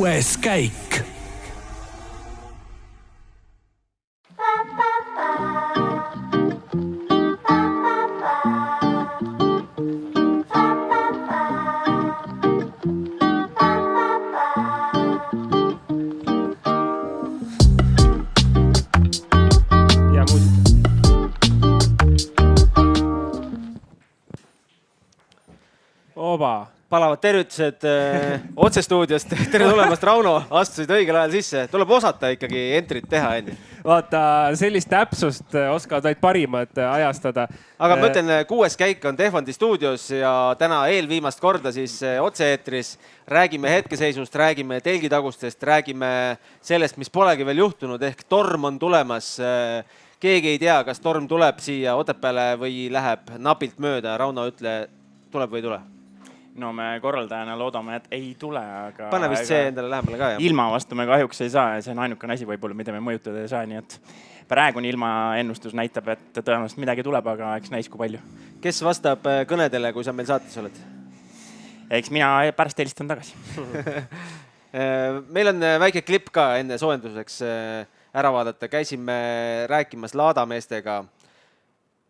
6. käik. Palavad tervitused otsestuudiost. Tere tulemast, Rauno. Astusid õigel ajal sisse. Tuleb osata ikkagi entrit teha. Vaata, sellist täpsust oskavad vaid parimad ajastada. Aga ma ütlen, 6. käik on Tehvandi stuudios ja täna eelviimast korda siis otse-eetris. Räägime hetkeseisust, räägime telgitagustest, räägime sellest, mis polegi veel juhtunud. Ehk torm on tulemas. Keegi ei tea, kas torm tuleb siia Otepääle või läheb napilt mööda. Rauno, ütle, tuleb või ei tule? No me korraldajana loodame, et ei tule, aga... Pane vist see endale lähemale ka, jah? Ilma vastu me kahjuks ei saa ja see on ainukene asi võib-olla, mida me mõjutada ei saa, nii et praegune ilmaennustus näitab, et tõenäoliselt midagi tuleb, aga eks näis kui palju. Kes vastab kõnedele, kui sa meil saates oled? Eks mina pärast helistan tagasi. Meil on väike klipp ka enne soojenduseks ära vaadata. Käisime rääkimas laadameestega.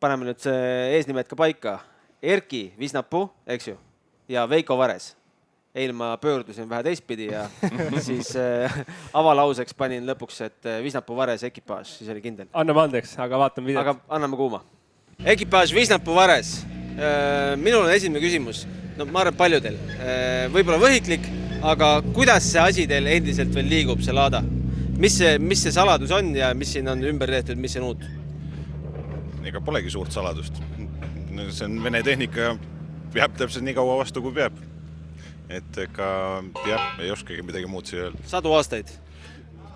Paneme nüüd eesnimed ka paika. Erki Visnapuu, eks ju? Ja Veiko Vares. Eile ma pöördusin vähe teistpidi ja siis avalauseks panin lõpuks, et Visnapuu Vares ekipaaž, siis oli kindel. Anname andeks, aga vaatame videot. Aga anname kuuma. Ekipaaž Visnapuu Vares. Minul on esimene küsimus. No ma arvan paljudel. Võib-olla võhiklik, aga kuidas see asi teil endiselt veel liigub, see laada? Mis see saladus on ja mis siin on ümber tehtud, mis see on uut? Ega polegi suurt saladust. See on Vene tehnika peab täpselt nii kaua vastu, kui peab. Et ega ei oskagi midagi muud siia öelda. 100 aastaid?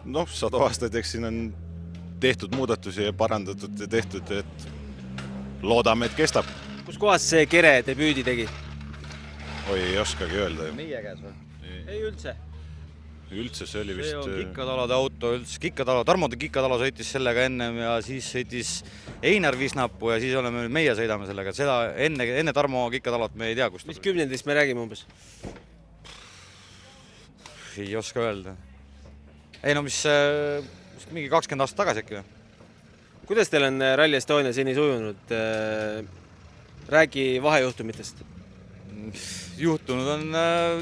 Noh, 100 aastaid, eks siin on tehtud muudatusi ja parandatud ja tehtud, et loodame, et kestab. Kus kohas see kere debüüdi tegi? Oi, ei oskagi öelda. Meie käes või? Ei üldse. Üldse see oli vist... See on Kikkatalade auto üldse. Tarmo Kikkatalo sõitis sellega ennem ja siis sõitis Einar Visnapuu ja siis oleme meie sõidame sellega. Seda enne Tarmo Kikkatalot me ei tea, kust. Mis kümnendist me räägime umbes? Ei oska öelda. Ei no mis mingi 20 aastat tagasi äkki. Kuidas teil on Rally Estonia seni sujunud? Räägi vahejuhtumitest. Juhtunud on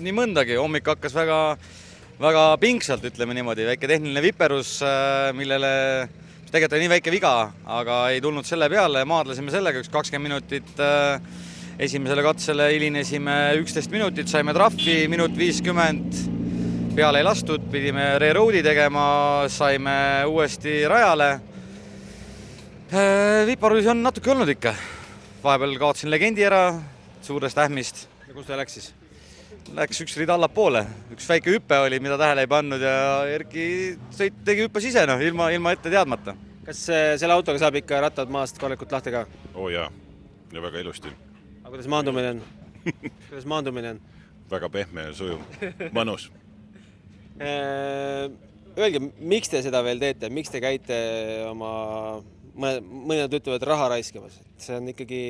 nii mõndagi. Hommik hakkas väga pingsalt, ütleme niimoodi. Väike tehniline viperus, millele tegelikult oli nii väike viga, aga ei tulnud selle peale. Maadlesime sellega 20 minutit. Esimesele katsele hilinesime 11 minutit, saime trahvi, minut 50. Peale ei lastud, pidime reroadi tegema, saime uuesti rajale. Viparusi on natuke olnud ikka. Vahepeal kaotsin legendi ära suurest ähmist. Ja kus ta läks siis? Läks üks rida allapoole. Üks väike hüppe oli, mida tähele ei pannud ja Erki tegi hüppes ise, ilma ette teadmata. Kas selle autoga saab ikka rattad maast korralikult lahti ka? Oo jaa, ja väga ilusti. Aga kuidas maandumine on? Väga pehme ja sujuv, mõnus. Öelge, miks te seda veel teete? Miks te käite oma, mõned ütlevad raha raiskamas? See on ikkagi...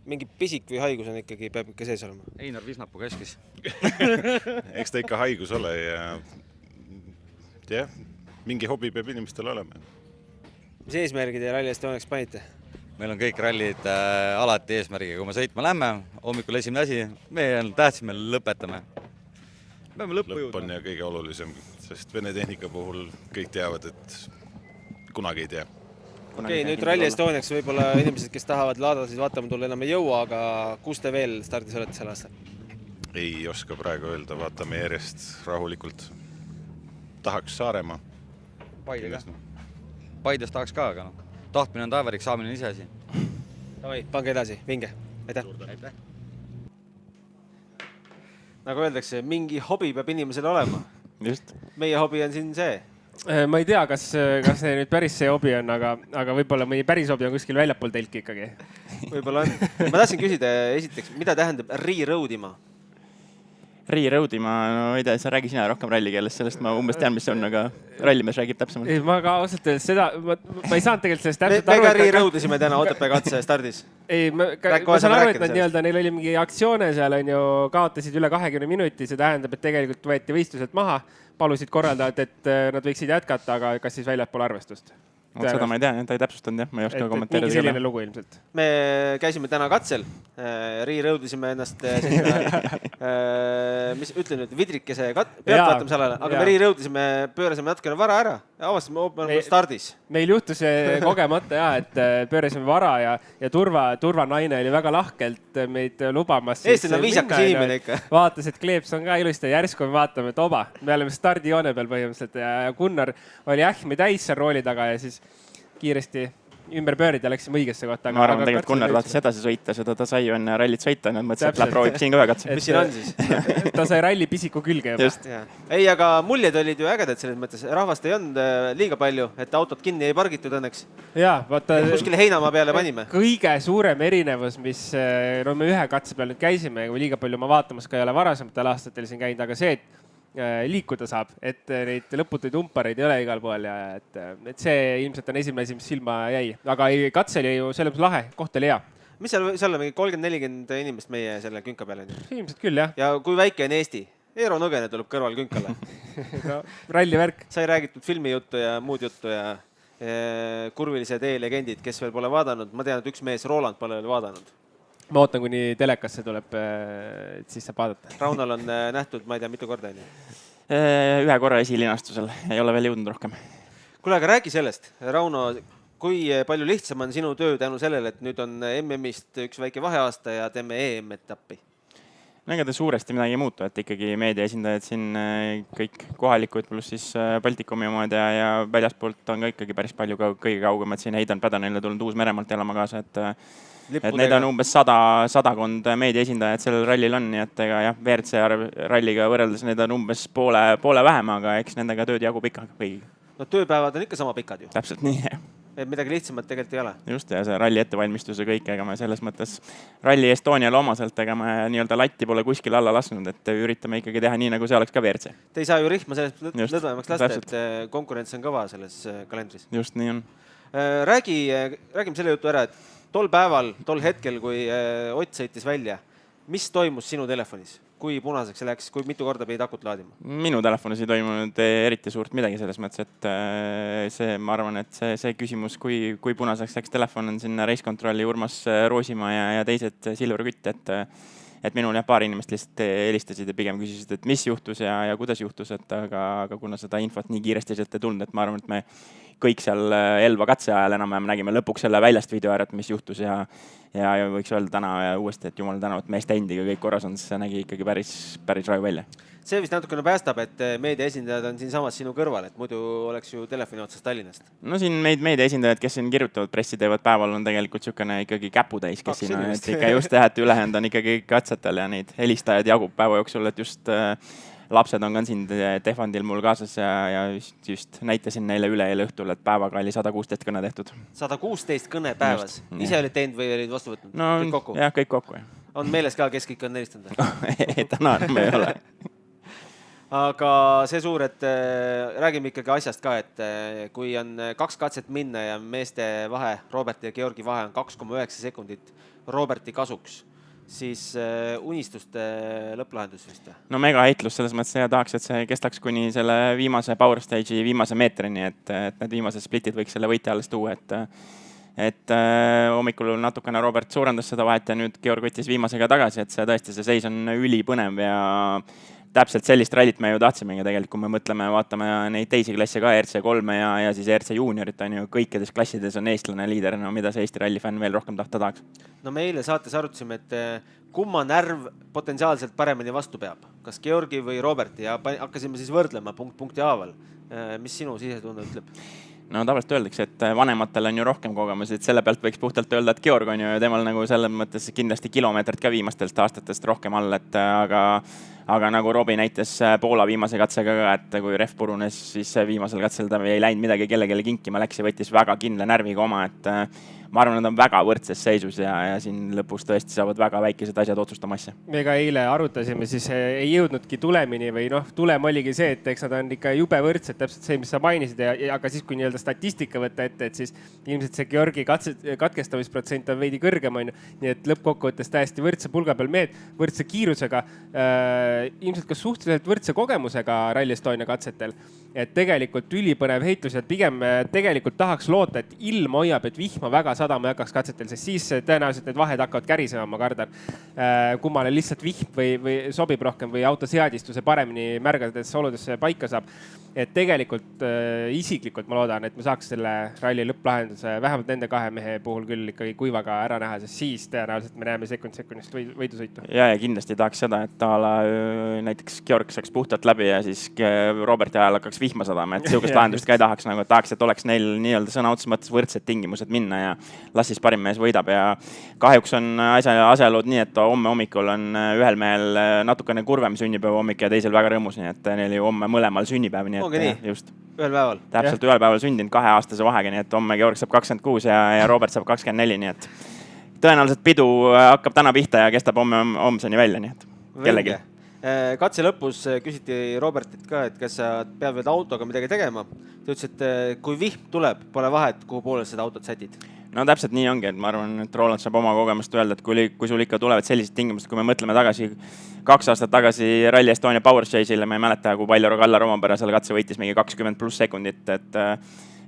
mingi pisik või haigus on ikkagi, peab ikka sees olema. Einar Visnapuu keskis. Eks ta ikka haigus ole ja mingi hobi peab inimestel olema. Mis eesmärgid ja Rally Estoniaks panite? Meil on kõik rallid alati eesmärgiga. Kui me sõitma lähme, hommikul esimene asi, me tähtsime, lõpetame. Lõpp on ja kõige olulisem, sest Vene tehnika puhul kõik teavad, et kunagi ei tea. Okei, nüüd Rally Estoniaks võib-olla inimesed, kes tahavad laadasid vaatama tulla, enam ei jõua, aga kus te veel stardis olete sel aastal? Ei oska praegu öelda, vaatame järjest rahulikult. Tahaks Saaremaa. Paides tahaks ka, aga tahtmine on taevariks, saamine on ise asi. Davai, pange edasi, vinge. Aitäh. Nagu öeldakse, mingi hobi peab inimesel olema. Just. Meie hobi on siin see. Ma ei tea, kas see nüüd päris see hobi on, aga võib-olla mõni päris hobi on kuskil väljapool telki ikkagi. Võib-olla on. Ma tahtsin küsida esiteks, mida tähendab reroadima? Road'i ma ei tea, sa räägi sina rohkem rallikeeles, sellest ma umbes tean, mis see on, aga rallimees räägib täpsemalt. Ma ka ausalt öeldes seda, ma ei saanud tegelikult sellest täpselt aru. Me ka Road'isime täna Otepää katse stardis. Ei, ma saan aru, et neil oli mingi aktsioone seal on ju, kaotasid üle 20 minuti, see tähendab, et tegelikult võeti võistluselt maha, palusid korraldajad, et nad võiksid jätkata, aga kas siis väljaspool arvestust? Seda ma ei tea, ta ei täpsustanud jah, ma ei oska kommenteerida. Mingi selline lugu ilmselt. Me käisime täna katsel, Road'isime ennast mis ütlen nüüd, vidrikese pealtvaatamise alale, aga me Road'isime, pöörasime natukene vara ära ja avastame hoopis stardis. Meil juhtus kogemata et pöörasime vara ja turvanaine oli väga lahkelt meid lubamas. Eestil on viisakas inimene ikka. Vaatas, et kleeps on ka ilusti ja järsku me vaatame, et oba, me oleme stardijoone peal põhimõtteliselt ja Gunnar oli ähmi täis seal rooli taga ja siis kiiresti ümber pöörida läksime õigesse kohta. Ma arvan, tegelikult Gunnar tahtis edasi sõita, seda ta sai enne rallit sõita, nüüd mõtlesin, et läheb proovib siin ka ühe katse. Mis siin on siis? Ta sai ralli pisiku külge juba. Ei, aga muljed olid ju ägedad selles mõttes. Rahvast ei olnud liiga palju, et autot kinni ei pargitud õnneks. Jaa, vaata. Kuskile heinamaa peale panime. Kõige suurem erinevus, mis me ühe katse peal nüüd käisime, kui liiga palju ma vaatamas ka ei ole varasematel aastatel siin käinud, aga see, et liikuda saab, et neid lõputuid umpareid ei ole igal pool ja et see ilmselt on esimene asi, mis silma jäi. Aga katse oli ju selles lahe, koht oli hea. Mis seal on mingi 30-40 inimest meie selle künka peale? Ilmselt küll, jah. Ja kui väike on Eesti? Eero Nõgene tuleb kõrval künkale. No, rallivärk. Sai räägitud filmijuttu ja muud juttu ja kurvilise tee legendid, kes veel pole vaadanud. Ma tean, et üks mees Roland pole veel vaadanud. Ma ootan, kuni telekasse tuleb, et siis saab vaadata. Raunal on nähtud, ma ei tea, mitu korda. Ühe korra esilinastusel, ei ole veel jõudnud rohkem. Kuule, aga räägi sellest, Rauno, kui palju lihtsam on sinu töö tänu sellele, et nüüd on MM-ist üks väike vaheaasta ja teeme EM-etappi? No ega ta suuresti midagi ei muutu, et ikkagi meedia esindajad siin kõik kohalikud pluss siis Baltikumi omad ja väljaspoolt on ka ikkagi päris palju kõige kaugemad siin Heidan Pädanile tulnud Uus-Meremaalt elama kaasa, et neid on umbes sadakond meedia esindajad sellel rallil on, nii et ega jah, WRC ralliga võrreldes need on umbes poole vähem, aga eks nendega tööd jagub ikka kõigi. No tööpäevad on ikka sama pikad ju. Täpselt nii, jah. Midagi lihtsamat tegelikult ei ole. Just, ja see ralli ettevalmistuse kõik, ega me selles mõttes Rally Estoniale omaselt, ega me nii-öelda latti pole kuskil alla lasknud, et üritame ikkagi teha nii, nagu see oleks ka WRC. Te ei saa ju rihma sellest lõdvemaks lasta, et konkurents on kõva selles kalendris. Just nii on. Räägime selle jutu ära, et tol päeval, tol hetkel, kui Ott sõitis välja, mis toimus sinu telefonis? Kui punaseks see läks, kui mitu korda pidid akut laadima? Minu telefonis ei toimunud eriti suurt midagi selles mõttes, et ma arvan, et see küsimus, kui punaseks läks telefon on sinna reiskontrolli Urmas Roosimaa ja teised Silver Kütt, et minul paari inimest lihtsalt helistasid ja pigem küsisid, et mis juhtus ja kuidas juhtus, aga kuna seda infot nii kiiresti sealt ei tulnud, et ma arvan, et me kõik seal Elva katse ajal enam nägime lõpuks selle väljast video ära, et mis juhtus ja võiks öelda täna uuesti, et jumal tänu, et meeste endiga kõik korras on, see nägi ikkagi päris raju välja. See vist natukene päästab, et meedia esindajad on siin samas sinu kõrval, et muidu oleks ju telefoni otsast Tallinnast. No siin meedia esindajad, kes siin kirjutavad, pressi teevad päeval, on tegelikult niisugune ikkagi käputäis, kes siin on, et ikka just teha, et ülehend on ikkagi katsetel ja neid helistajad jagub päeva jooksul, et just lapsed on ka siin Tehvandil mul kaasas ja just näitasin neile üleeile õhtul, et päevaga oli 116 kõne tehtud. 116 kõne päevas? Ise olid teinud või olid vastu võtnud? No kõik kokku? Jah, kõik kokku. On meeles ka, kes kõik on helistanud? Täna me ei ole. Aga see suur, et räägime ikkagi asjast ka, et kui on 2 katset minna ja meeste vahe, Roberti ja Georgi vahe on 2,9 sekundit Roberti kasuks, siis unistuste lõpplahendus vist? No mega heitlus selles mõttes ja tahaks, et see kestaks kuni selle viimase Power Stage'i viimase meetrini, et need viimased splitid võiks selle võitja alles tuua, et hommikul natukene Robert suurendas seda vahet ja nüüd Georg võttis viimasega tagasi, et see tõesti see seis on ülipõnev ja täpselt sellist rallit me ju tahtsimegi tegelikult, kui me mõtleme, vaatame neid teisi klasse ka, RC3 ja siis RC Juniorit on ju, kõikides klassides on eestlane liider, no mida see Eesti rallifänn veel rohkem tahaks. No me eile saates arutasime, et kumma närv potentsiaalselt paremini vastu peab, kas Georgi või Roberti ja hakkasime siis võrdlema punkti haaval. Mis sinu sisetunne ütleb? No tavaliselt öeldakse, et vanematel on ju rohkem kogemusi, et selle pealt võiks puhtalt öelda, et Georg on ju temal nagu selles mõttes kindlasti kilomeetrit ka viimastest aastatest rohkem all, et aga nagu Robbie näitas Poola viimase katsega ka, et kui ref purunes, siis viimasel katsel ta ei läinud midagi kellelegi kinkima, läks ja võttis väga kindla närviga oma, et ma arvan, nad on väga võrdses seisus ja siin lõpus tõesti saavad väga väikesed asjad otsustama asja. Me ka eile arutasime, siis ei jõudnudki tulemini või tulem oligi see, et eks nad on ikka jube võrdsed, täpselt see, mis sa mainisid, aga siis kui nii-öelda statistika võtta ette, et siis ilmselt see Georgi katkestamisprotsent on veidi kõrgem, nii et lõppkokkuvõttes täiesti võrdse pulga peal mehed, võrdse kiirusega, ilmselt ka suhteliselt võrdse kogemusega Rally Estonia katsetel. Et tegelikult ülipõnev heitlus ja pigem tegelikult tahaks loota, et ilm hoiab, et vihma väga sadama ei hakkaks katsetel, sest siis tõenäoliselt need vahed hakkavad kärisema, ma kardan. Kummale lihtsalt vihm või sobib rohkem või autoseadistuse paremini märgades oludesse paika saab. Et tegelikult isiklikult ma loodan, et me saaks selle ralli lõpplahenduse vähemalt nende kahe mehe puhul küll ikkagi kuivaga ära näha, sest siis tõenäoliselt me näeme sekundist võidusõitu. Ja kindlasti tahaks seda, et näiteks Georg saaks puhtalt läbi ja siis Roberti ajal hakkaks vihma sadama, et siukest lahendust ka ei tahaks, nagu tahaks, et oleks neil nii-öelda sõna otseses mõttes võrdsed tingimused minna ja las siis parim mees võidab ja kahjuks on asjalood nii, et homme hommikul on ühel mehel natukene kurvem sünnipäeva hommik ja teisel väga rõõmus, nii et neil ju homme mõlemal sünnipäev, nii et just. Ühel päeval? Täpselt ühel päeval sündinud 2-aastase vahega, nii et homme Georg saab 26 ja Robert saab 24, nii et tõenäoliselt pidu hakkab täna pihta ja kestab homseni välja, nii et kellegi. Katse lõpus küsiti Robertit ka, et kas sa pead veel autoga midagi tegema. Ta ütles, et kui vihm tuleb, pole vahet, kuhu poole seda autot sätid. No täpselt nii ongi, et ma arvan, et Roland saab oma kogemust öelda, et kui sul ikka tulevad sellised tingimused, kui me mõtleme tagasi 2 aastat tagasi Rally Estonia Power Chase'ile, ma ei mäleta, kui palju Kallar Omapära seal katse võitis mingi 20+ sekundit,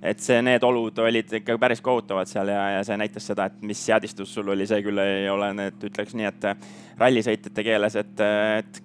et need olud olid ikka päris kohutavad seal ja see näitas seda, et mis seadistus sul oli, see küll ei ole, ütleks nii, et rallisõitjate keeles, et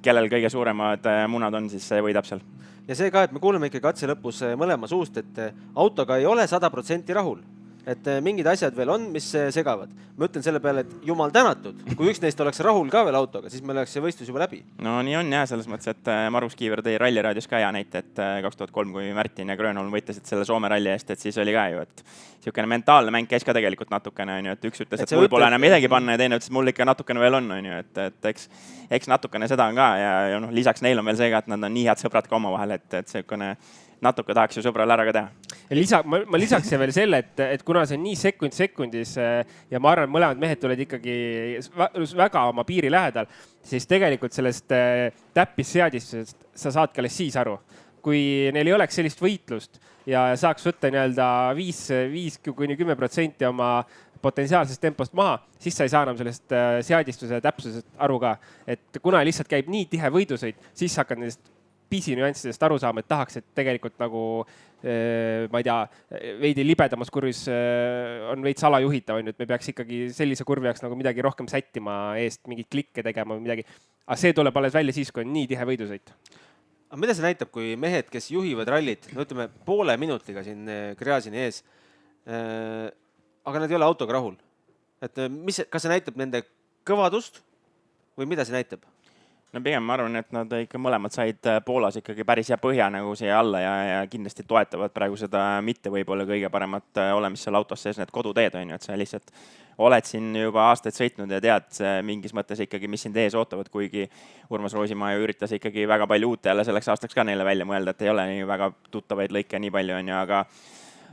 kellel kõige suuremad munad on, siis see võidab seal. Ja see ka, et me kuuleme ikka katse lõpus mõlema suust, et autoga ei ole 100% rahul. Et mingid asjad veel on, mis segavad. Ma ütlen selle peale, et jumal tänatud. Kui üks neist oleks rahul ka veel autoga, siis meil oleks see võistlus juba läbi. No nii on jah, selles mõttes, et Margus Kiiver tõi ralliraadios ka hea näite, et 2003, kui Märtin ja Grönholm võitlesid selle Soome ralli eest, et siis oli ka ju, et siukene mentaalne mäng käis ka tegelikult natukene, et üks ütles, et mul pole enam midagi panna ja teine ütles, et mul ikka natukene veel on, et eks natukene seda on ka ja lisaks neil on veel see ka, et nad on nii head sõbrad ka oma vahel, et siukene natuke tahaks ju sõbrale ära ka teha. Ma lisaks veel selle, et kuna see on nii sekundis ja ma arvan, et mõlemad mehed tuled ikkagi väga oma piiri lähedal, siis tegelikult sellest täppisseadistusest sa saadki alles siis aru. Kui neil ei oleks sellist võitlust ja saaks võtta nii-öelda 5-10% oma potentsiaalsest tempost maha, siis sa ei saa enam sellest seadistuse täpsusest aru ka. Et kuna lihtsalt käib nii tihe võidusõit, siis hakkad nendest pisinüanssidest aru saama, et tahaks, et tegelikult nagu, ma ei tea, veidi libedamas kurvis on veits alajuhitav, et me peaks ikkagi sellise kurvi jaoks nagu midagi rohkem sättima eest, mingit klikke tegema või midagi. Aga see tuleb alles välja siis, kui on nii tihe võidusõit. Aga mida see näitab, kui mehed, kes juhivad rallit, ütleme poole minutiga siin Gräzini ees, aga nad ei ole autoga rahul? Et kas see näitab nende kõvadust või mida see näitab? No pigem ma arvan, et nad ikka mõlemad said Poolas ikkagi päris hea põhja nagu siia alla ja kindlasti toetavad praegu seda mitte võib-olla kõige paremat olemist seal autos sees, need koduteed on ju, et sa lihtsalt oled siin juba aastaid sõitnud ja tead mingis mõttes ikkagi, mis sind ees ootavad, kuigi Urmas Roosimaa ju üritas ikkagi väga palju uut jälle selleks aastaks ka neile välja mõelda, et ei ole nii väga tuttavaid lõike nii palju on ju,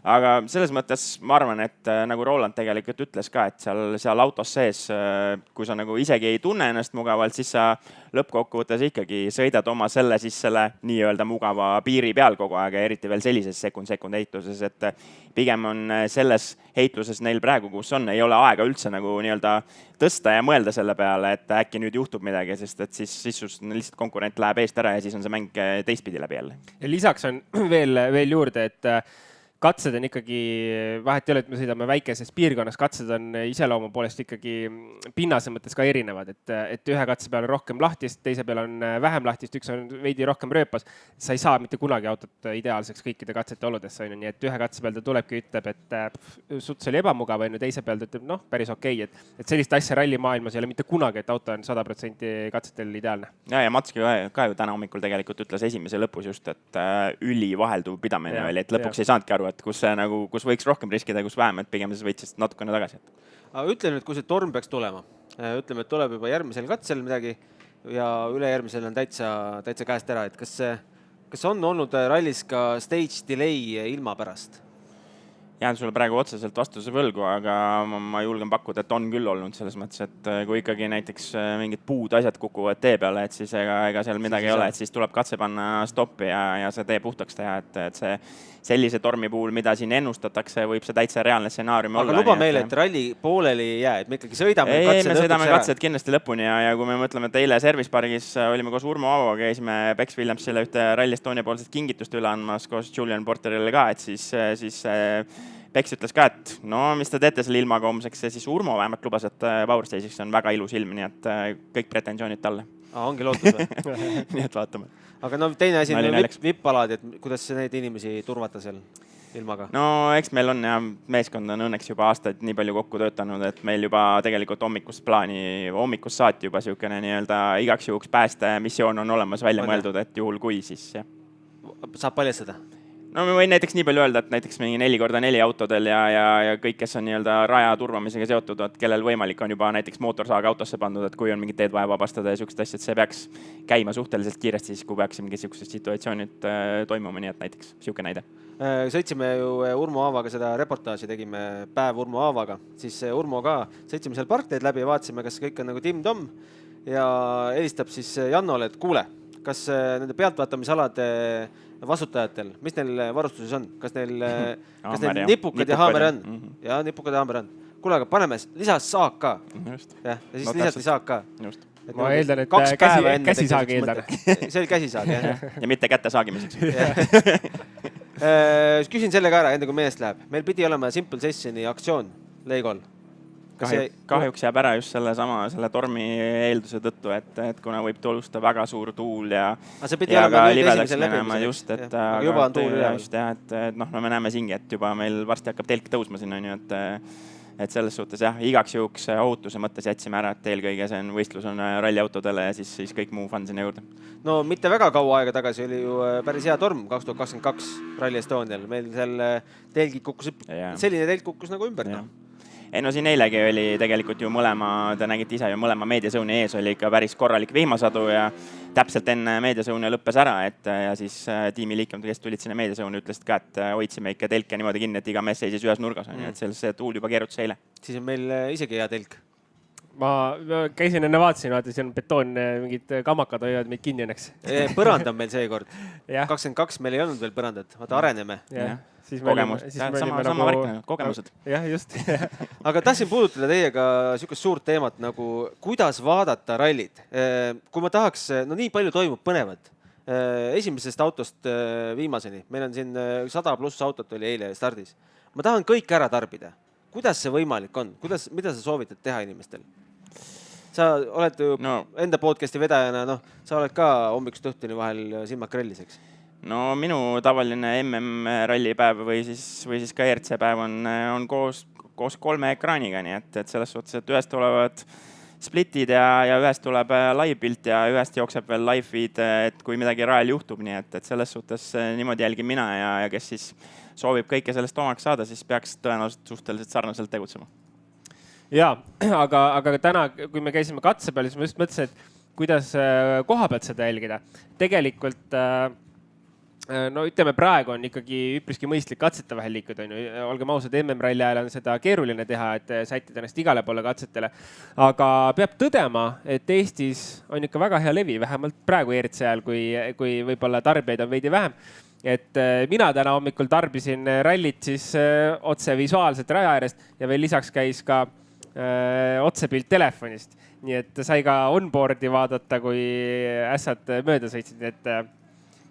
aga selles mõttes ma arvan, et nagu Roland tegelikult ütles ka, et seal autos sees, kui sa nagu isegi ei tunne ennast mugavalt, siis sa lõppkokkuvõttes ikkagi sõidad oma selle nii-öelda mugava piiri peal kogu aeg ja eriti veel sellises sekund heitluses, et pigem on selles heitluses neil praegu, kus on, ei ole aega üldse nagu nii-öelda tõsta ja mõelda selle peale, et äkki nüüd juhtub midagi, sest et siis lihtsalt konkurent läheb eest ära ja siis on see mäng teistpidi läbi jälle. Ja lisaks on veel juurde, et katsed on ikkagi, vahet ei ole, et me sõidame väikeses piirkonnas, katsed on iseloomu poolest ikkagi pinnase mõttes ka erinevad, et ühe katse peal on rohkem lahtist, teise peal on vähem lahtist, üks on veidi rohkem rööpas. Sa ei saa mitte kunagi autot ideaalseks kõikide katsete oludesse, nii et ühe katse peal ta tulebki ütleb, et suts oli ebamugav, teise peal ta ütleb, päris okei, et sellist asja rallimaailmas ei ole mitte kunagi, et auto on 100% katsetel ideaalne. Ja Matski ka ju täna hommikul tegelikult ütles esimese lõpus just, et üli vahelduv pidamine oli, et lõpuks ei saanudki aru, et kus võiks rohkem riskida ja kus vähem, et pigem see võitsis natukene tagasi. Aga ütle nüüd, kui see torm peaks tulema, ütleme, et tuleb juba järgmisel katsel midagi ja ülejärgmisel on täitsa käest ära, et kas on olnud rallis ka stage delay ilma pärast? Jään sulle praegu otseselt vastuse võlgu, aga ma julgen pakkuda, et on küll olnud selles mõttes, et kui ikkagi näiteks mingid puud asjad kukuvad tee peale, et siis ega seal midagi ei ole, et siis tuleb katse panna stoppi ja see tee puhtaks teha, et see sellise tormi puhul, mida siin ennustatakse, võib see täitsa reaalne stsenaarium olla. Aga luba meile, et ralli pooleli ei jää, et me ikkagi sõidame me sõidame katsed kindlasti lõpuni ja kui me mõtleme, et eile Service Pargis olime koos Urmo Aavoga, käisime Bex Williamsile ühte Rally Estonia poolset kingitust üle andmas koos Julian Porterile ka, et siis Bex ütles ka, et no mis te teete selle ilmaga homseks ja siis Urmo vähemalt lubas, et Power Stage'iks on väga ilus ilm, nii et kõik pretensioonid talle. Ongi lootus või? Nii et vaatame. Aga no teine asi on vippalad, et kuidas neid inimesi turvata seal ilmaga? No eks meil on ja meeskond on õnneks juba aastaid nii palju kokku töötanud, et meil juba tegelikult hommikust saati juba siukene nii-öelda igaks juhuks päästemissioon on olemas välja mõeldud, et juhul kui siis jah. Saab paljastada? No me võin näiteks nii palju öelda, et näiteks mingi 4x4 autodel ja kõik, kes on nii-öelda raja turvamisega seotud, et kellel võimalik on juba näiteks mootorsaag autosse pandud, et kui on mingid teed vaja vabastada ja siuksed asjad, see peaks käima suhteliselt kiiresti, siis kui peaks mingi siuksed situatsioonid toimuma, nii et näiteks siuke näide. Sõitsime ju Urmo Aavaga seda reportaaži, tegime päev Urmo Aavaga, siis Urmo ka sõitsime seal parkteed läbi ja vaatasime, kas kõik on nagu tim-tom ja helistab siis Jannole, et kuule, kas nende pealtvaatamisalade vastutajatel, mis neil varustuses on? Kas neil nipukad ja haamer on? Ja nipukad ja haamer on. Kuule, aga paneme lisas saak ka. Ja siis lisati saak ka. Ma eeldan, et käsisaag eeldan. See oli käsisaag, jah. Ja mitte kätte saagimiseks. Küsin selle ka ära, enne kui meelest läheb. Meil pidi olema Simple Sessioni aktsioon Leigol. Kahjuks jääb ära just selle tormi eelduse tõttu, et kuna võib tulusta väga suur tuul ja ka livedaks minema just, et juba on tuul üle. Et me näeme siingi, et juba meil varsti hakkab telk tõusma sinna, et selles suhtes jah, igaks juhuks ohutuse mõttes jätsime ära, et eelkõige see võistlus on ralliautodele ja siis kõik muu fun sinna juurde. No mitte väga kaua aega tagasi oli ju päris hea torm 2022 Rally Estonial. Meil seal telgid kukkus, selline telk kukkus nagu ümber. Ei no siin eilegi oli tegelikult ju te nägite ise ju mõlema meediasooni ees oli ikka päris korralik vihmasadu ja täpselt enne meediasooni lõppes ära, ja siis tiimi liikmed, kes tulid sinna meediasooni, ütlesid ka, et hoidsime ikka telke niimoodi kinni, et iga mees seisis ühes nurgas, et see tuul juba keerutas eile. Siis on meil isegi hea telk. Ma käisin enne vaatasin, siin on betoon, mingid kammakad hoiavad meid kinni õnneks. Põrand on meil seekord. 22 meil ei olnud veel põrandat, vaata areneme. Sama värk, kogemused. Jah, just. Aga tahtsin puudutada teiega niisugust suurt teemat, nagu kuidas vaadata rallid. Kui ma tahaks, no nii palju toimub põnevat. Esimesest autost viimaseni. Meil on siin 100+ autot oli eile stardis. Ma tahan kõik ära tarbida. Kuidas see võimalik on? Mida sa soovitad teha inimestel? Sa oled ju enda podcasti vedajana, sa oled ka hommikust õhtuni vahel silmad grellis, eks? No minu tavaline MM-rallipäev või siis ka ERC päev on koos 3 ekraaniga, nii et selles suhtes, et ühest tulevad splitid ja ühest tuleb live pilt ja ühest jookseb veel live feed, et kui midagi rajal juhtub, nii et selles suhtes niimoodi jälgin mina ja kes siis soovib kõike sellest omaks saada, siis peaks tõenäoliselt suhteliselt sarnaselt tegutsema. Jaa, aga täna, kui me käisime katse peal, siis ma just mõtlesin, et kuidas koha pealt seda jälgida. Tegelikult no ütleme, praegu on ikkagi üpriski mõistlik katsete vahel liikuda. Olgem ausad, MM-ralli ajal on seda keeruline teha, et sättida ennast igale poole katsetele. Aga peab tõdema, et Eestis on ikka väga hea levi, vähemalt praegu ERC ajal, kui võib-olla tarbijaid on veidi vähem. Et mina täna hommikul tarbisin rallit siis otse visuaalselt raja äärest ja veel lisaks käis ka otsepilt telefonist. Nii et sai ka onboardi vaadata, kui ässad mööda sõitsid.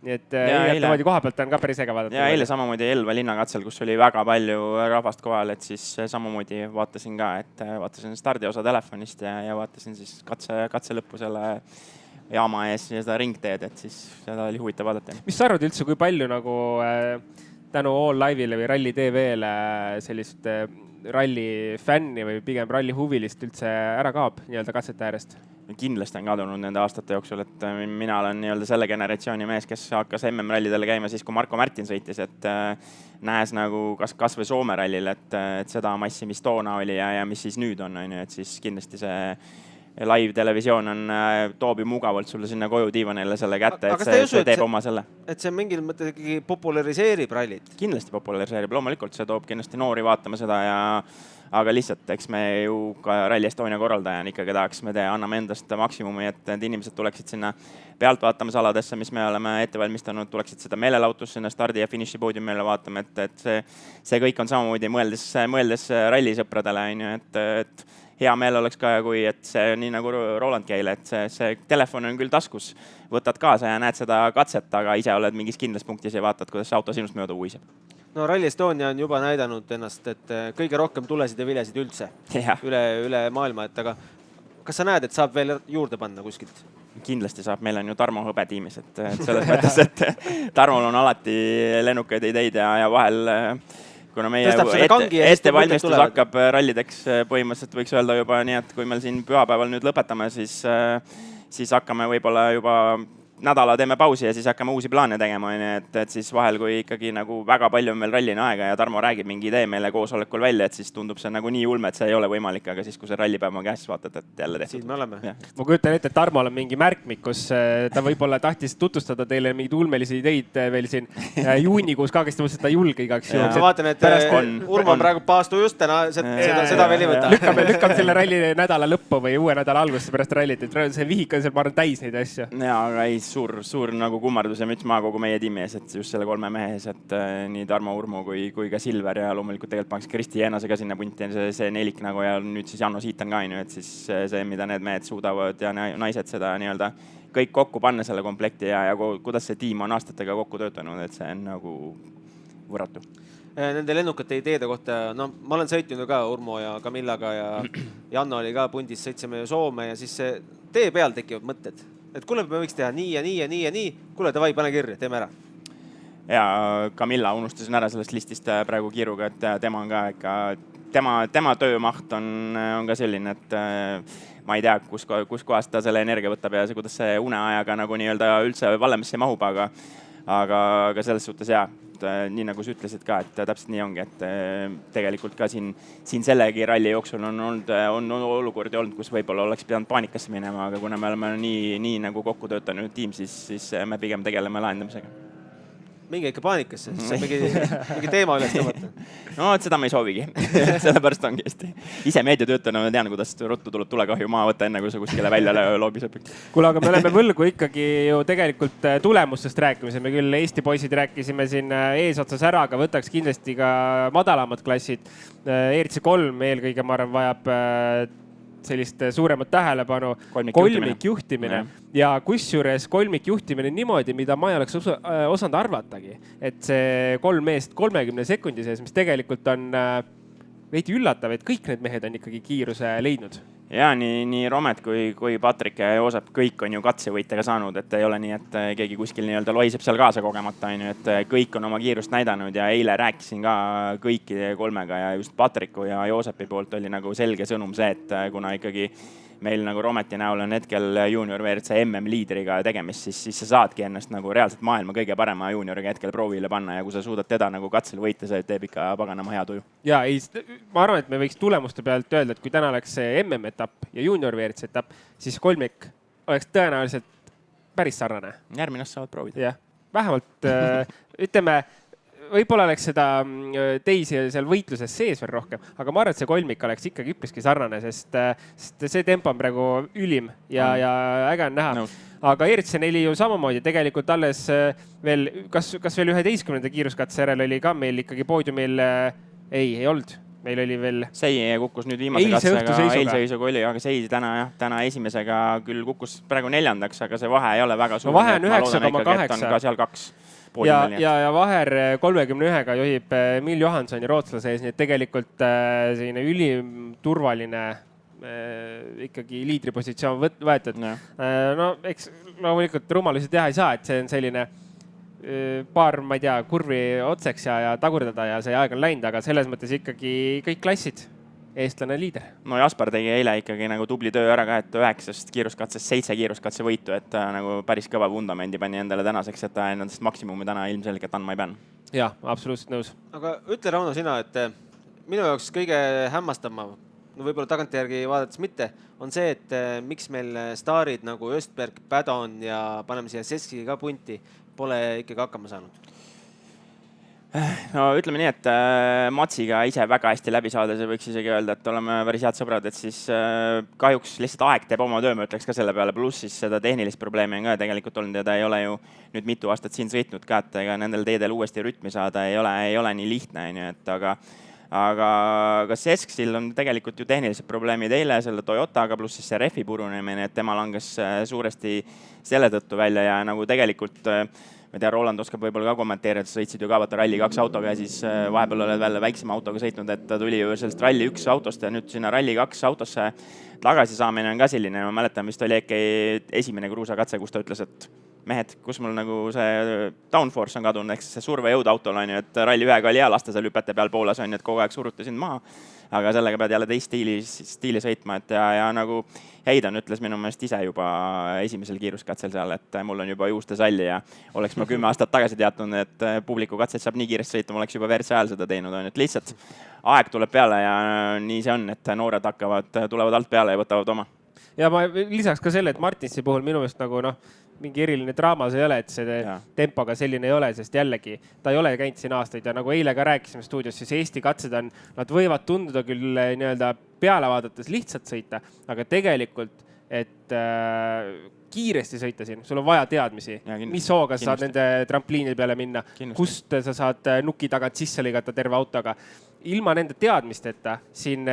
Nii et jättemoodi koha pealt on ka päris ega vaadata. Ja eile samamoodi Elva linnakatsel, kus oli väga palju rahvast kohal, et siis samamoodi vaatasin ka, et vaatasin stardiosa telefonist ja vaatasin siis katse lõppu selle jaama ees ja seda ringteed, et siis seda oli huvitav vaadata. Mis sa arvad üldse, kui palju nagu tänu All Live'ile või Rally TV-le sellist ralli fänni või pigem ralli huvilist üldse ära kaob nii-öelda katsete äärest? Kindlasti on kadunud nende aastate jooksul, et mina olen nii-öelda selle generatsiooni mees, kes hakkas MM-rallidele käima siis, kui Marko Märtin sõitis, et näes nagu kas või Soome rallil, et seda massi, mis toona oli ja mis siis nüüd on, et siis kindlasti see live televisioon toob ju mugavalt sulle sinna koju diivanile selle kätte, Aga et kas te ei usu, see et teeb see- oma selle. et see mingil mõttes ikkagi populariseerib rallit. Kindlasti populariseerib, loomulikult see toob kindlasti noori vaatama seda aga lihtsalt, eks me ju ka Rally Estonia korraldajana ikkagi tahaks, anname endast maksimumi, et need inimesed tuleksid sinna pealtvaatamisaladesse, mis me oleme ette valmistanud, tuleksid seda meelelautus sinna stardi ja finiši poodiumile vaatama, et see kõik on samamoodi mõeldes rallisõpradele, et hea meel oleks ka, kui et see nii nagu Roland Keile, et see telefon on küll taskus, võtad kaasa ja näed seda katset, aga ise oled mingis kindlas punktis ja vaatad, kuidas see auto sinust mööda uiseb. No Rally Estonia on juba näidanud ennast, et kõige rohkem tulesid ja vilesid üldse üle maailma, et aga kas sa näed, et saab veel juurde panna kuskilt? Kindlasti saab, meil on ju Tarmo Hõbe tiimis, et selles mõttes, et Tarmol on alati lennukaid ideid ja vahel kuna meie ettevalmistus hakkab rallideks põhimõtteliselt võiks öelda juba nii, et kui meil siin pühapäeval nüüd lõpetame, siis hakkame võib-olla juba nädala teeme pausi ja siis hakkame uusi plaane tegema, et siis vahel, kui ikkagi nagu väga palju on veel rallina aega ja Tarmo räägib mingi idee meile koosolekul välja, et siis tundub see nagu nii ulme, et see ei ole võimalik, aga siis, kui see rallipäev on käes, vaatad, et jälle tehtud. Siin me oleme. Ma kujutan ette, et Tarmol on mingi märkmik, kus ta võib-olla tahtis tutustada teile mingeid ulmelisi ideid veel siin juunikuus ka, kes ta mõtles, et ta julge igaks juhuks. Ma vaatan, et Urmo on praegu paastu just täna, seda veel ei võta. Lükkame selle ralli nädala lõppu või uue nädala algusse pärast rallit, et see vihik on seal, ma arvan, täis neid asju. Ja, aga ei, suur nagu kummardus ja müts maa kogu meie tiimi ees, et just selle 3 mehe ees, et nii Tarmo, Urmo kui ka Silver ja loomulikult tegelikult paneks Kristi Jeenase ka sinna punti see nelik nagu ja nüüd siis Janno Siitan ka, et siis see, mida need mehed suudavad ja naised seda nii-öelda kõik kokku panna selle komplekti ja kuidas see tiim on aastatega kokku töötanud, et see on nagu võrratu. Nende lennukate ideede kohta, no ma olen sõitnud ka Urmo ja Camillaga ja Janno oli ka pundis, sõitsime Soome ja siis tee peal tekivad mõtted. Et kuule, me võiks teha nii ja nii ja nii ja nii. Kuule, davai, pane kirja, teeme ära. Ja Camilla unustasin ära sellest listist praegu kiiruga, et tema on ka ikka, tema töömaht on ka selline, et ma ei tea, kus kohast ta selle energia võtab ja kuidas see uneajaga nagu nii-öelda üldse vallemisse mahub, aga selles suhtes jah, nii nagu sa ütlesid ka, et täpselt nii ongi, et tegelikult ka siin sellegi ralli jooksul on olukordi olnud, kus võib-olla oleks pidanud paanikasse minema, aga kuna me oleme nii nagu kokku töötanud tiim, siis me pigem tegeleme lahendamisega. Minge ikka paanikasse, siis saab mingi teema üles tõmmata. No, et seda me ei soovigi. Sellepärast ongi hästi. Ise meediatöötana tean, kuidas ruttu tuleb tulekahju maa võtta enne, kui sa kuskile välja loobiseb. Kuule, aga me oleme võlgu ikkagi ju tegelikult tulemustest rääkimise. Me küll Eesti poisid rääkisime siin eesotsas ära, aga võtaks kindlasti ka madalamad klassid. ERC3 eelkõige, ma arvan, vajab sellist suuremat tähelepanu. Kolmikjuhtimine. Ja kusjuures kolmikjuhtimine niimoodi, mida ma ei oleks osanud arvatagi. Et see 3 meest 30 sekundi sees, mis tegelikult on veidi üllatav, et kõik need mehed on ikkagi kiiruse leidnud. Ja nii Romet kui Patrik ja Joosep, kõik on ju katsevõite ka saanud, et ei ole nii, et keegi kuskil nii-öelda loiseb seal kaasa kogemata, et kõik on oma kiirust näidanud ja eile rääkisin ka kõikide 3-ga ja just Patriku ja Joosepi poolt oli nagu selge sõnum see, et kuna ikkagi meil nagu Rometi näol on hetkel junior WRC MM-liidriga tegemist, siis sa saadki ennast nagu reaalselt maailma kõige parema junioriga hetkel proovile panna ja kui sa suudad teda nagu katsel võita, see teeb ikka paganama hea tuju. Ja ma arvan, et me võiks tulemuste pealt öelda, et kui täna oleks see MM-etapp ja junior WRC etapp, siis kolmik oleks tõenäoliselt päris sarnane. Järgmine saavad proovida. Jah, vähemalt ütleme, võib-olla oleks seda teisi seal võitluses sees veel rohkem, aga ma arvan, et see kolmik oleks ikkagi üpriski sarnane, sest see tempo on praegu ülim ja äge on näha. Aga ERC4 ju samamoodi tegelikult alles veel, kas veel 11. kiiruskatse järel oli ka meil ikkagi poodiumil, ei olnud. Meil oli veel... Sei kukkus nüüd viimase katsega, eilse seisuga oli, aga Sei täna esimesega küll kukkus praegu 4., aga see vahe ei ole väga suur. No vahe on 9,8. On ka seal 2. Ja Vaher 31-ga juhib Emil Johanssoni rootslase ees, nii et tegelikult selline üliturvaline ikkagi liidripositsioon võetud. No eks loomulikult rumalusi teha ei saa, et see on selline paar, ma ei tea, kurvi otseks ja tagurdada ja see aeg on läinud, aga selles mõttes ikkagi kõik klassid, eestlane liider. No Jaspar tegi eile ikkagi nagu tubli töö ära ka, et 9 kiiruskatsest 7 kiiruskatse võitu, et nagu päris kõva vundamendi pani endale tänaseks, et ta endast maksimumi täna ilmselgelt andma ei päin. Jah, absoluutselt nõus. Aga ütle, Rauno, sina, et minu jaoks kõige hämmastamav no võib-olla tagantjärgi vaadates mitte, on see, et miks meil staarid nagu Östberg, Padon ja paneme siia Seski ka punti, pole ikkagi hakkama saanud? No ütleme nii, et Matsiga ise väga hästi läbi saades võiks isegi öelda, et oleme päris head sõbrad, et siis kahjuks lihtsalt aeg teeb oma töö, ma ütleks ka selle peale, pluss siis seda tehnilist probleemi on ka tegelikult olnud ja ta ei ole ju nüüd mitu aastat siin sõitnud ka, et ega nendel teedel uuesti rütmi saada ei ole nii lihtne, et aga Sesksil on tegelikult ju tehnilised probleemid eile selle Toyotaga, pluss siis see refi purunemine, et tema langes suuresti selle tõttu välja ja nagu tegelikult ma ei tea, Roland oskab võib-olla ka kommenteerida, et sõitsid ju ka vaata Rally2 autoga ja siis vahepeal oled veel väiksema autoga sõitnud, et ta tuli ju sellest Rally1 autost ja nüüd sinna Rally2 autosse tagasi saamine on ka selline, ma mäletan, vist oli äkki esimene kruusakatse, kus ta ütles, et mehed, kus mul nagu see downforce on kadunud, eks see survejõud autol on ju, et Rally1-ga oli hea lasta seal hüpete peal Poolas on ju, et kogu aeg surutasin maha, aga sellega pead jälle teist stiili sõitma, et ja nagu Heidan ütles minu meelest ise juba esimesel kiiruskatsel seal, et mul on juba juuste salli ja oleks ma 10 aastat tagasi teatnud, et publiku katseid saab nii kiiresti sõita, ma oleks juba WRC ajal seda teinud, on, et lihtsalt aeg tuleb peale ja nii see on, et noored tulevad alt peale ja võtavad oma. Ja ma lisaks ka selle, et Martinsi puhul minu meelest nagu mingi eriline draama see ei ole, et see tempoga selline ei ole, sest jällegi ta ei ole käinud siin aastaid ja nagu eile ka rääkisime stuudios, siis Eesti katsed nad võivad tunduda küll nii-öelda peale vaadates lihtsalt sõita, aga tegelikult, et kiiresti sõita siin, sul on vaja teadmisi, mis hooga sa saad nende trampliini peale minna, kust sa saad nuki tagant sisse lõigata terve autoga. Ilma nende teadmisteta siin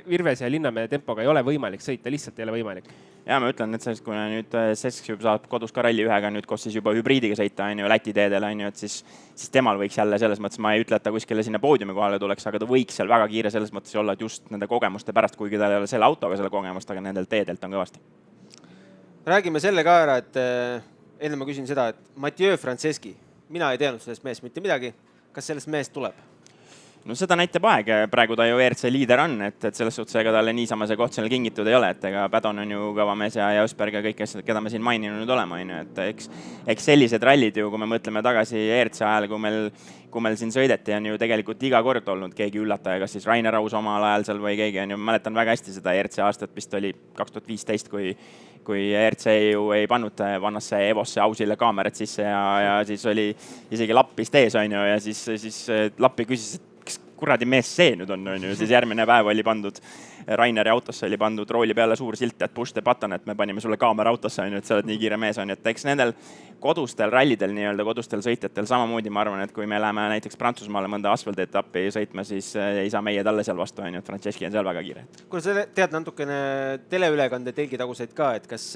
Virvese ja Linnamäe tempoga ei ole võimalik sõita, lihtsalt ei ole võimalik. Ja ma ütlen, et sellest, kui nüüd Sesk saab kodus ka Rally1-ga nüüd koos siis juba hübriidiga sõita, Läti teedel, et siis temal võiks jälle selles mõttes, ma ei ütle, et ta kuskile sinna poodiumi kohale tuleks, aga ta võiks seal väga kiire selles mõttes olla, et just nende kogemuste pärast, kuigi tal ei ole selle autoga selle kogemust, aga nendel teedelt on kõvasti. Räägime selle ka ära, et enne ma küsin seda, et Mathieu Franceski, mina ei teadnud sellest meest mitte midagi, kas sellest meest tuleb? No seda näitab aeg, praegu ta ju ERC liider on, et selles suhtes ega talle niisama see koht seal kingitud ei ole, et ega Padon on ju kõva mees ja Ösberg ja kõik asjad, keda me siin maininud olema, et eks sellised rallid ju, kui me mõtleme tagasi ERC ajal, kui meil siin sõideti, on ju tegelikult iga kord olnud keegi üllataja, kas siis Rainer Aus omal ajal seal või keegi on ju, mäletan väga hästi seda ERC aastat, vist oli 2015, kui ERC ju ei pannud vannasse Evosse Ausile kaamerat sisse ja siis oli isegi lappist ees on ju ja siis lappi küsis, et kuradi mees see nüüd on ju, siis järgmine päev oli pandud Raineri autosse oli pandud rooli peale suur silt, et push the button, et me panime sulle kaamera autosse on ju, et sa oled nii kiire mees on ju, et eks nendel kodustel rallidel, nii-öelda kodustel sõitjatel samamoodi ma arvan, et kui me läheme näiteks Prantsusmaale mõnda asfaltetappi sõitma, siis ei saa meie talle seal vastu on ju, et Franceski on seal väga kiire. Kui sa tead natukene teleülekande telgitaguseid ka, et kas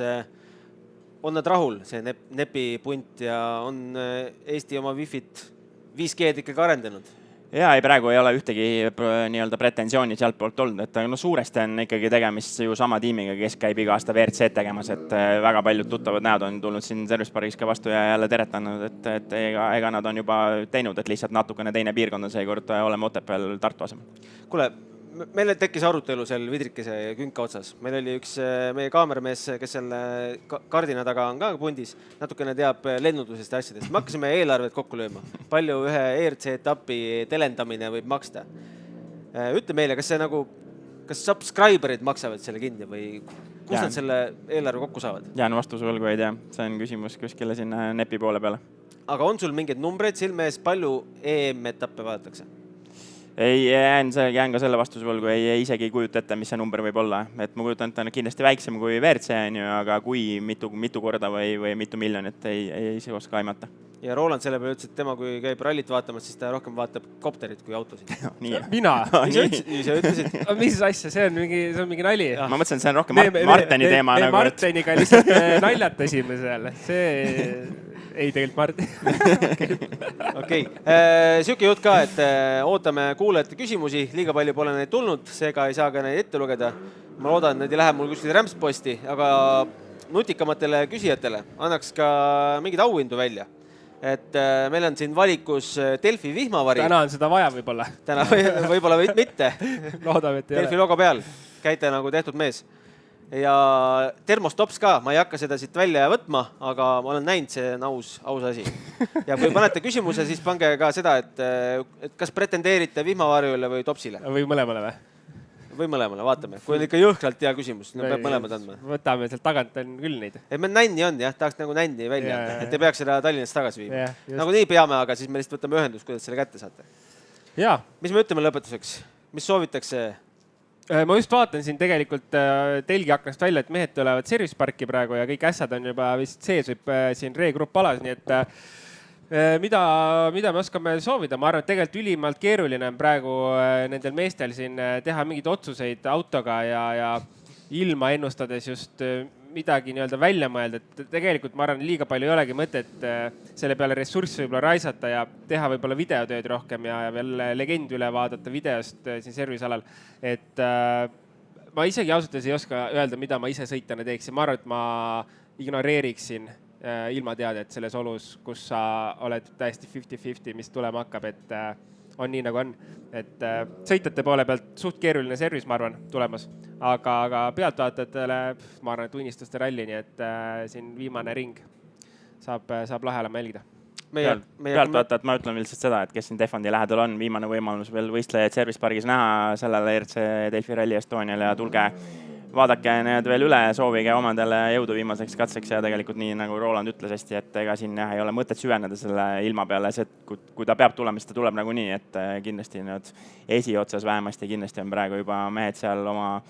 on nad rahul, see Nepi punt ja on Eesti oma Wi-Fit 5G-d ikkagi arendanud? Ja ei, praegu ei ole ühtegi nii-öelda pretensiooni sealt poolt olnud, et no suuresti on ikkagi tegemist ju sama tiimiga, kes käib iga aasta WRC tegemas, et väga paljud tuttavad näod on tulnud siin Service Parkis ka vastu ja jälle teretanud, et ega nad on juba teinud, et lihtsalt natukene teine piirkond on seekord, oleme Otepääl Tartu asemel. Kuule, meil tekkis arutelu seal Vidrikese ja Künka otsas. Meil oli üks meie kaameramees, kes selle kardina taga on ka pundis, natukene teab lennundusest ja asjadest. Me hakkasime eelarvet kokku lööma. Palju ühe ERC etapi telendamine võib maksta. Ütle meile, kas subscriberid maksavad selle kinni või kus nad selle eelarve kokku saavad? Jään vastuse võlgu ei tea. See on küsimus kuskile sinna Nepi poole peale. Aga on sul mingeid numbreid silme ees, palju EM-etappe vaadatakse? Ei, jään ka selle vastuse võlgu, ei isegi ei kujuta ette, mis see number võib olla. Et ma kujutan, et on kindlasti väiksem kui WRC, aga kui mitu korda või mitu miljonit ei oska aimata. Ja Roland selle peale ütles, et tema kui käib rallit vaatamas, siis ta rohkem vaatab kopterit kui autosid. Mina? Ise ütlesid. Mis asja, see on mingi nali. Ma mõtlesin, et see on rohkem Marteni teema. Me Marteniga lihtsalt naljatasime seal. See... Ei, tegelikult Martin. Okei. Siuke jutt ka, et ootame kuulajate küsimusi. Liiga palju pole neid tulnud, seega ei saa ka neid ette lugeda. Ma loodan, et need ei lähe mul kuskil rämpsposti, aga nutikamatele küsijatele annaks ka mingid auhindu välja. Et meil on siin valikus Delfi vihmavari. Täna on seda vaja võib-olla. Täna võib-olla mitte. Loodame, et ei ole. Delfi logo peal. Käite nagu tehtud mees. Ja termostops ka, ma ei hakka seda siit välja võtma, aga ma olen näinud, see on aus asi. Ja kui panete küsimuse, siis pange ka seda, et kas pretendeerite vihmavarjule või topsile. Või mõlemale või? või mõlemale, vaatame. Kui on ikka jõhkralt hea küsimus, siis peab mõlemad andma. Võtame sealt tagant on küll neid. Et meil nänni on jah, tahaks nagu nänni välja anda, et ei peaks seda Tallinnast tagasi viima. Nagu nii peame, aga siis me lihtsalt võtame ühendust, kuidas selle kätte saate. Jaa. Mis me ütleme lõpetuseks? Mis soovitakse? Ma just vaatan siin tegelikult telgi aknast välja, et mehed tulevad service parki praegu ja kõik ässad on juba vist sees võib siin Re-grupp alas, nii et mida me oskame soovida? Ma arvan, et tegelikult ülimalt keeruline on praegu nendel meestel siin teha mingeid otsuseid autoga ja ilma ennustades just midagi nii-öelda välja mõelda. Et tegelikult ma arvan, liiga palju ei olegi mõtet selle peale ressurssi võib-olla raisata ja teha võib-olla videotööd rohkem ja veel legend üle vaadata videost siin service alal. Et ma isegi ausalt ei oska öelda, mida ma ise sõitjana teeksin. Ma arvan, et ma ignoreeriksin ilma teada, et selles olus, kus sa oled täiesti 50-50, mis tulema hakkab, et on nii nagu on. Et sõitjate poole pealt suht keeruline service, ma arvan, tulemas. Aga pealtvaatajatele, ma arvan, et unistuste ralli, nii et siin viimane ring saab lahe olema jälgida. Pealtvaatajad, ma ütlen lihtsalt seda, et kes siin Defondi lähedal on, viimane võimalus veel võistlejaid service pargis näha sellel ERC Delfi Rally Estonial ja tulge vaadake need veel üle, soovige omadele jõudu viimaseks katseks ja tegelikult nii nagu Roland ütles hästi, et ega siin ei ole mõtet süveneda selle ilma peale, see, et kui ta peab tulema, siis ta tuleb nagu nii, et kindlasti need esiotsas vähemasti kindlasti on praegu juba mehed seal oma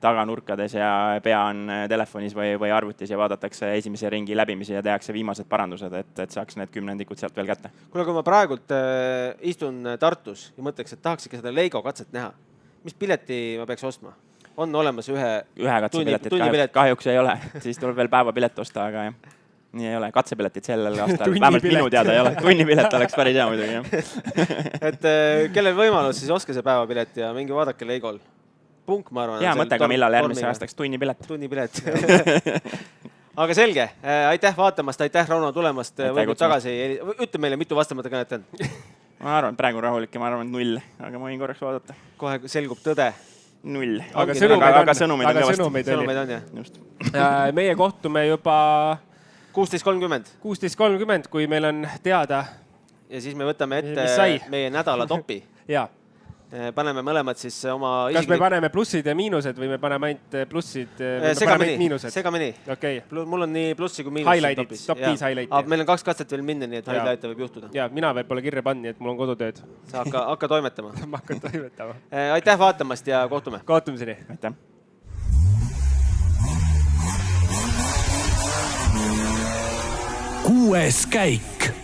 taganurkades ja pea on telefonis või arvutis ja vaadatakse esimese ringi läbimisi ja tehakse viimased parandused, et saaks need kümnendikud sealt veel kätte. Kuule, kui ma praegult istun Tartus ja mõtleks, et tahaks ikka seda Lego katset näha, mis pileti ma peaks ostma? On olemas ühe katsepiletit, kahjuks ei ole, siis tuleb veel päevapilet osta, aga jah, nii ei ole. Katsepiletit sellel aastal, vähemalt minu teada ei ole. Tunnipilet oleks päris hea muidugi. Et kellel võimalus, siis oska see päevapilet ja mingi vaadake Legol. Punk, ma arvan. Hea mõte, aga millal järgmise aastaks tunnipilet. Tunnipilet. Aga selge, aitäh vaatamast, aitäh Rauno tulemast, võid tagasi. Ütle meile, mitu vastamata kõnet on. Ma arvan, praegu rahulik ja ma arvan, et 0, aga ma võin korraks vaadata. Kohe selgub tõde. 0. Aga sõnumeid on, jah. Just. Meie kohtume juba 16.30. 16.30, kui meil on teada. Ja siis me võtame ette meie nädala topi. Jaa. Paneme mõlemad siis oma... Kas me paneme plussid ja miinused või me paneme ainult plussid? Segamini. Okay. Mul on nii plussi kui miinus. Highlightid, top 5 highlighti. Meil on 2 katset veel minna, nii et highlight'e võib juhtuda. Ja, mina veel pole kirja pannud, nii et mul on kodutööd. Sa hakka toimetama. Ma hakkan toimetama. Aitäh vaatamast ja kohtume. Kohtumiseni. Aitäh. 6. käik.